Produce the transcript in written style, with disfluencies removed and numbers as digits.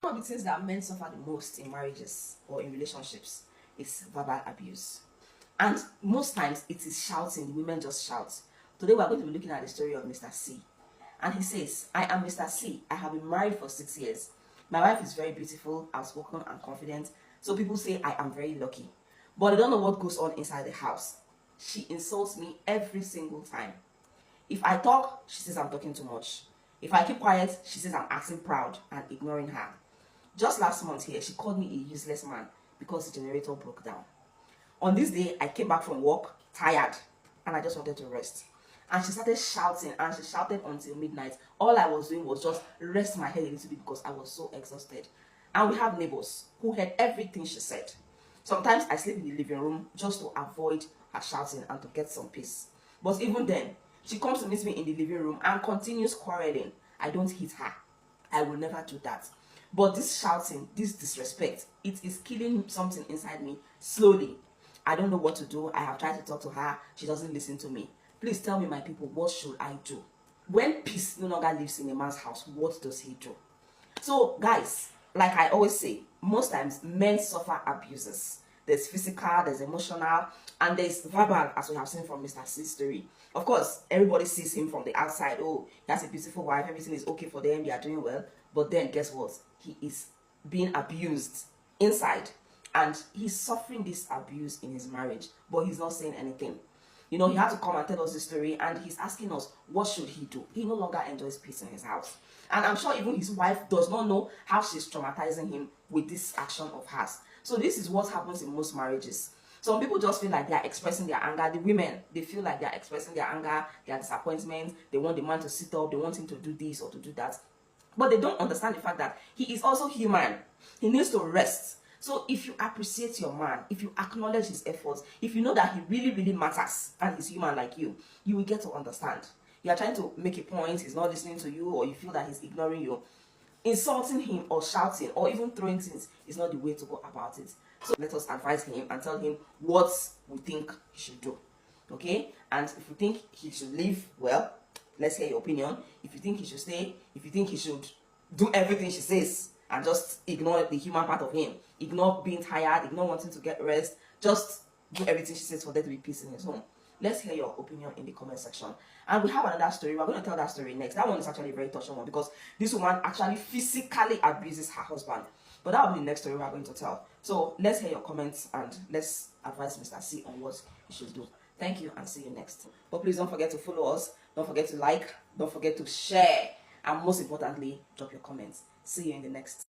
One of the things that men suffer the most in marriages or in relationships is verbal abuse. And most times it is shouting. The women just shout. Today we are going to be looking at the story of Mr. C. And he says, I am Mr. C. I have been married for 6 years. My wife is very beautiful, outspoken, and confident. So people say I am very lucky. But they don't know what goes on inside the house. She insults me every single time. If I talk, she says I'm talking too much. If I keep quiet, she says I'm acting proud and ignoring her. Just last month here, she called me a useless man because the generator broke down. On this day, I came back from work tired and I just wanted to rest. And she started shouting, and she shouted until midnight. All I was doing was just rest my head a little bit because I was so exhausted. And we have neighbors who heard everything she said. Sometimes I sleep in the living room just to avoid her shouting and to get some peace. But even then, she comes to meet me in the living room and continues quarreling. I don't hit her. I will never do that. But this shouting, this disrespect, it is killing something inside me slowly. I don't know what to do. I have tried to talk to her. She doesn't listen to me. Please tell me, my people, what should I do? When peace no longer lives in a man's house, what does he do? So, guys, like I always say, most times men suffer abuses. There's physical, there's emotional, and there's verbal, as we have seen from Mr. C's story. Of course, everybody sees him from the outside. Oh, he has a beautiful wife, everything is okay for them, they are doing well. But then, guess what? He is being abused inside. And he's suffering this abuse in his marriage, but he's not saying anything. You know, he had to come and tell us the story, and he's asking us, what should he do? He no longer enjoys peace in his house. And I'm sure even his wife does not know how she's traumatizing him with this action of hers. So this is what happens in most marriages. Some people just feel like they are expressing their anger. The women, they feel like they are expressing their anger, their disappointment. They want the man to sit up. They want him to do this or to do that. But they don't understand the fact that he is also human. He needs to rest. So if you appreciate your man, if you acknowledge his efforts, if you know that he really, really matters and he's human like you will get to understand. You are trying to make a point, he's not listening to you, or you feel that he's ignoring you. Insulting him or shouting or even throwing things is not the way to go about it. So let us advise him and tell him what we think he should do. Okay? And if you think he should leave, well, let's hear your opinion. If you think he should stay, if you think he should do everything she says and just ignore the human part of him, ignore being tired, ignore wanting to get rest, just do everything she says for there to be peace in his home. Let's hear your opinion in the comment section. And we have another story. We're going to tell that story next. That one is actually a very touching one because this woman actually physically abuses her husband. But that will be the next story we're going to tell. So let's hear your comments and let's advise Mr. C on what he should do. Thank you and see you next. But please don't forget to follow us. Don't forget to like. Don't forget to share. And most importantly, drop your comments. See you in the next.